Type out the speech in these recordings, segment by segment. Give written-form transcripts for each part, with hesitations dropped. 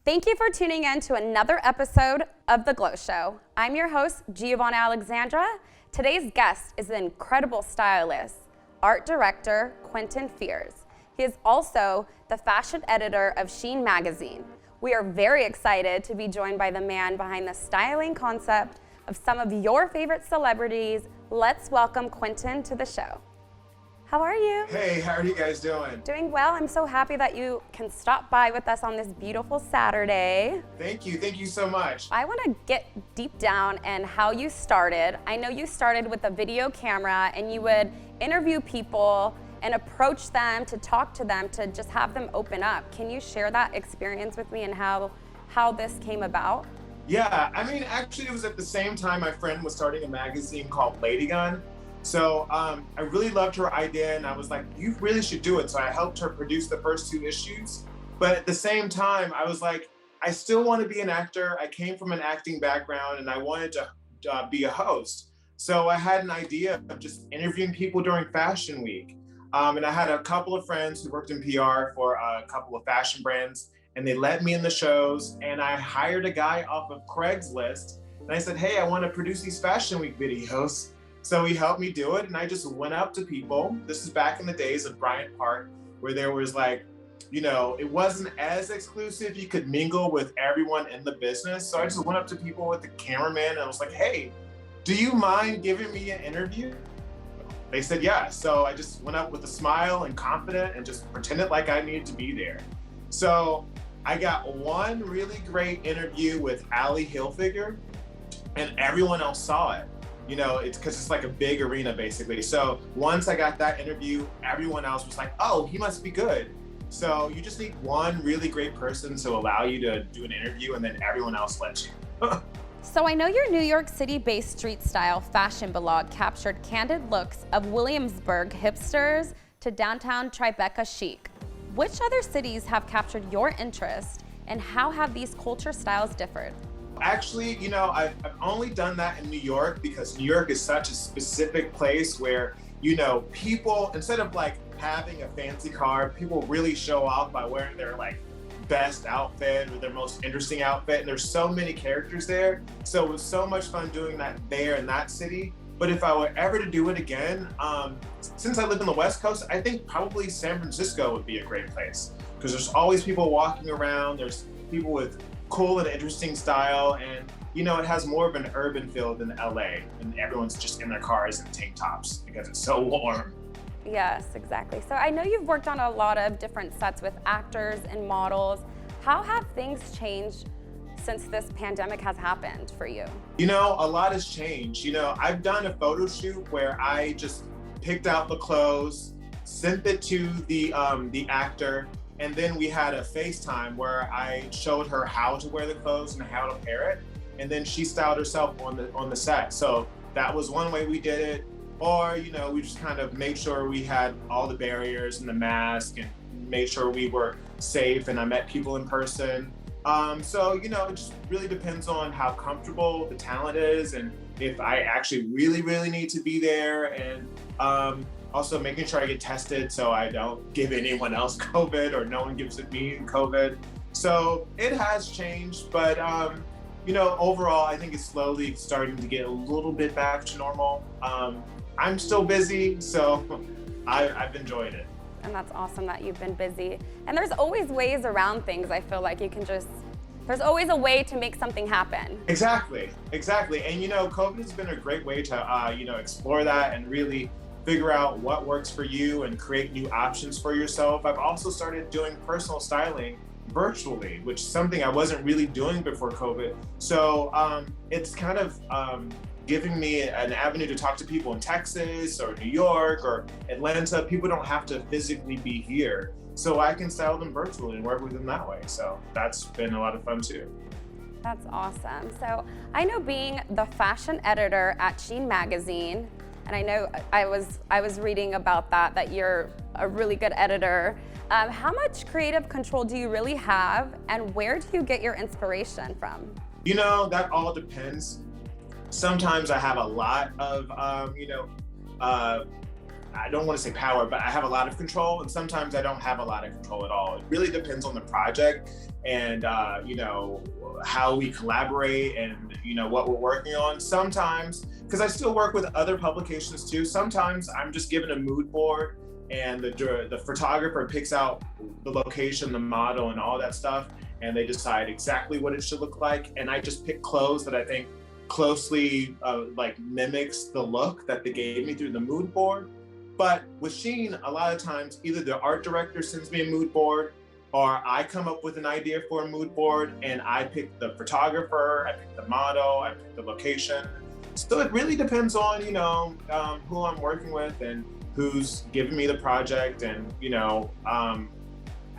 Thank you for tuning in to another episode of The Glow Show. I'm your host, Giovanna Alexandra. Today's guest is the incredible stylist, art director, Quentin Fears. He is also the fashion editor of Sheen Magazine. We are very excited to be joined by the man behind the styling concept of some of your favorite celebrities. Let's welcome Quentin to the show. How are you? Hey, how are you guys doing? Doing well. I'm so happy that you can stop by with us on this beautiful Saturday. Thank you so much. I want to get deep down and how you started. I know you started with a video camera and you would interview people and approach them to talk to them, to just have them open up. Can you share that experience with me and how this came about? Yeah, I mean, actually it was at the same time my friend was starting a magazine called Lady Gun. So I really loved her idea and I was like, you really should do it. So I helped her produce the first 2 issues. But at the same time, I was like, I still want to be an actor. I came from an acting background and I wanted to be a host. So I had an idea of just interviewing people during Fashion Week. And I had a couple of friends who worked in PR for a couple of fashion brands and they let me in the shows and I hired a guy off of Craigslist and I said, hey, I want to produce these Fashion Week videos. So he helped me do it and I just went up to people. This is back in the days of Bryant Park where there was like, you know, it wasn't as exclusive. You could mingle with everyone in the business. So I just went up to people with the cameraman and I was like, hey, do you mind giving me an interview? They said yes. So I just went up with a smile and confident and just pretended like I needed to be there. So I got one really great interview with Ali Hilfiger and everyone else saw it. You know, it's because it's like a big arena basically. So once I got that interview, everyone else was like, oh, he must be good. So you just need one really great person to allow you to do an interview and then everyone else lets you. So I know your New York City-based street style fashion blog captured candid looks of Williamsburg hipsters to downtown Tribeca chic. Which other cities have captured your interest and how have these culture styles differed? Actually, you know, I've only done that in New York because New York is such a specific place where, you know, people, instead of like having a fancy car, people really show off by wearing their like best outfit or their most interesting outfit. And there's so many characters there. So it was so much fun doing that there in that city. But if I were ever to do it again, since I live in the West Coast, I think probably San Francisco would be a great place because there's always people walking around. There's people with cool and interesting style, and you know, it has more of an urban feel than LA, and everyone's just in their cars and tank tops because it's so warm. Yes, exactly. So I know you've worked on a lot of different sets with actors and models. How have things changed since this pandemic has happened for you? You know, a lot has changed. You know, I've done a photo shoot where I just picked out the clothes, sent it to the actor, and then we had a FaceTime where I showed her how to wear the clothes and how to pair it. And then she styled herself on the set. So that was one way we did it. Or, you know, we just kind of made sure we had all the barriers and the mask and made sure we were safe and I met people in person. So, you know, it just really depends on how comfortable the talent is and if I actually really need to be there, and also making sure I get tested so I don't give anyone else COVID or no one gives me COVID. So it has changed, but you know, overall, I think it's slowly starting to get a little bit back to normal. I'm still busy, so I've enjoyed it. And that's awesome that you've been busy. And there's always ways around things. I feel like there's always a way to make something happen. Exactly. And you know, COVID has been a great way to, you know, explore that and really figure out what works for you and create new options for yourself. I've also started doing personal styling virtually, which is something I wasn't really doing before COVID. So it's kind of giving me an avenue to talk to people in Texas or New York or Atlanta. People don't have to physically be here. So I can style them virtually and work with them that way. So that's been a lot of fun too. That's awesome. So I know being the fashion editor at Sheen Magazine, and I know I was reading about that you're a really good editor. How much creative control do you really have, and where do you get your inspiration from? You know, that all depends. Sometimes I have a lot of, I don't want to say power, but I have a lot of control, and sometimes I don't have a lot of control at all. It really depends on the project and you know, how we collaborate and you know what we're working on. Sometimes, because I still work with other publications too, sometimes I'm just given a mood board and the photographer picks out the location, the model, and all that stuff, and they decide exactly what it should look like, and I just pick clothes that I think closely like mimics the look that they gave me through the mood board. But with Sheen, a lot of times either the art director sends me a mood board, or I come up with an idea for a mood board and I pick the photographer, I pick the model, I pick the location. So it really depends on, you know, who I'm working with and who's giving me the project, and you know,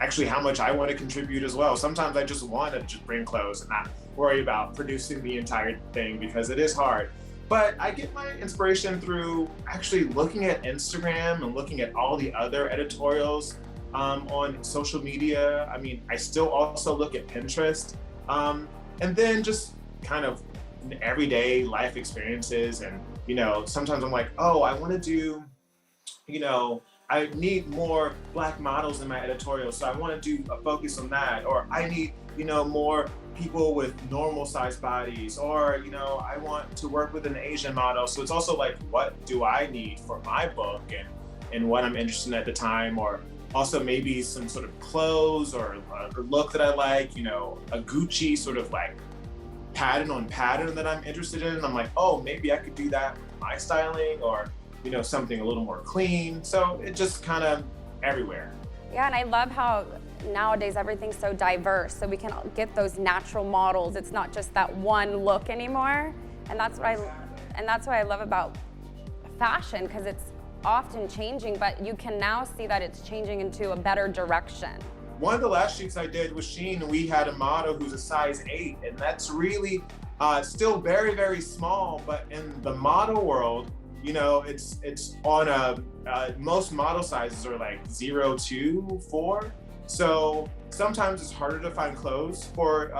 actually how much I want to contribute as well. Sometimes I just want to just bring clothes and not worry about producing the entire thing, because it is hard. But I get my inspiration through actually looking at Instagram and looking at all the other editorials on social media. I mean, I still also look at Pinterest, and then just kind of everyday life experiences. And you know, sometimes I'm like, oh, I want to do, you know, I need more Black models in my editorial, so I want to do a focus on that. Or I need, you know, more people with normal sized bodies, or, you know, I want to work with an Asian model. So it's also like, what do I need for my book and what I'm interested in at the time, or also maybe some sort of clothes or a look that I like, you know, a Gucci sort of like pattern on pattern that I'm interested in. And I'm like, oh, maybe I could do that with my styling, or you know, something a little more clean. So it just kind of everywhere. Yeah, and I love how nowadays everything's so diverse, so we can get those natural models. It's not just that one look anymore, and that's what I love about fashion, because it's often changing, but you can now see that it's changing into a better direction. One of the last shoots I did with Sheen, we had a model who's a size 8, and that's really still very, very small, but in the model world, you know, it's on most model sizes are like 0 to 4. So sometimes it's harder to find clothes for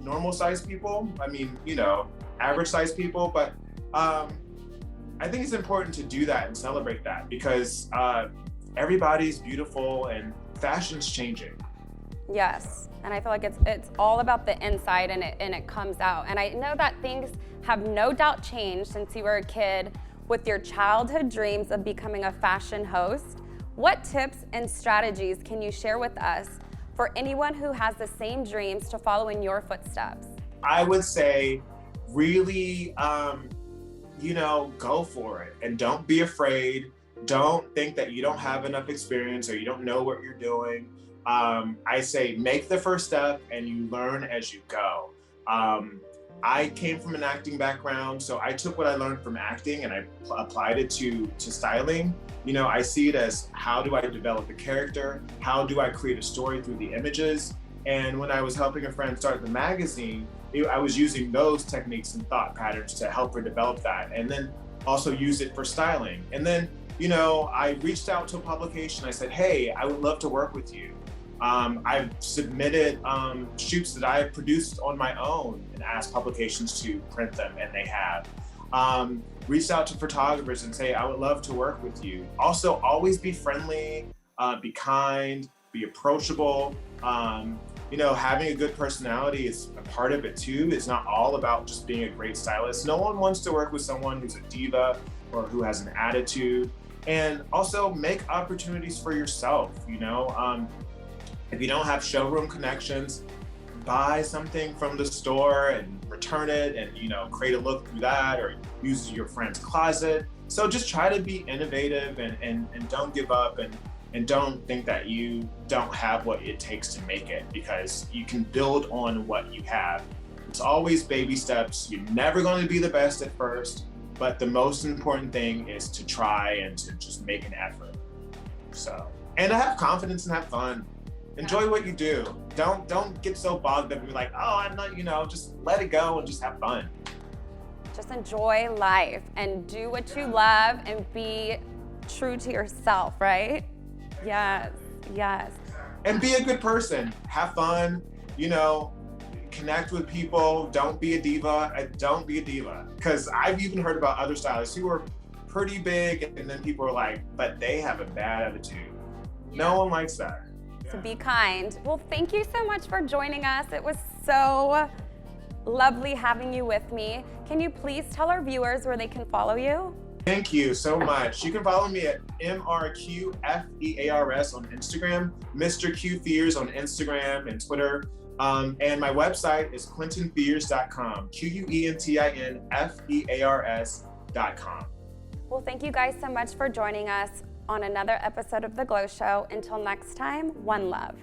normal size people. I mean, you know, average size people. But I think it's important to do that and celebrate that, because everybody's beautiful and fashion's changing. Yes, and I feel like it's all about the inside, and it comes out. And I know that things have no doubt changed since you were a kid with your childhood dreams of becoming a fashion host. What tips and strategies can you share with us for anyone who has the same dreams to follow in your footsteps? I would say really, you know, go for it and don't be afraid. Don't think that you don't have enough experience or you don't know what you're doing. I say make the first step and you learn as you go. I came from an acting background, so I took what I learned from acting and I applied it to styling. You know, I see it as, how do I develop a character? How do I create a story through the images? And when I was helping a friend start the magazine, I was using those techniques and thought patterns to help her develop that, and then also use it for styling. And then, you know, I reached out to a publication. I said, hey, I would love to work with you. I've submitted shoots that I have produced on my own and asked publications to print them, and they have. Reached out to photographers and say, I would love to work with you. Also, always be friendly, be kind, be approachable. You know, having a good personality is a part of it too. It's not all about just being a great stylist. No one wants to work with someone who's a diva or who has an attitude. And also make opportunities for yourself, you know. If you don't have showroom connections, buy something from the store and return it and, you know, create a look through that, or use your friend's closet. So just try to be innovative and don't give up, and don't think that you don't have what it takes to make it, because you can build on what you have. It's always baby steps. You're never going to be the best at first, but the most important thing is to try and to just make an effort. So, and to have confidence and have fun. Enjoy what you do. Don't get so bogged up and be like, oh, I'm not, you know, just let it go and just have fun. Just enjoy life and do what you love and be true to yourself, right? Yes, yes. And be a good person. Have fun, you know, connect with people. Don't be a diva. Don't be a diva. Because I've even heard about other stylists who are pretty big, and then people are like, but they have a bad attitude. No one likes that. So be kind. Well, thank you so much for joining us. It was so lovely having you with me. Can you please tell our viewers where they can follow you? Thank you so much. You can follow me at MrQFears on Instagram, Mr. Q Fears on Instagram and Twitter. And my website is QuentinFears.com, QuentinFears.com. Well, thank you guys so much for joining us on another episode of The Glow Show. Until next time, one love.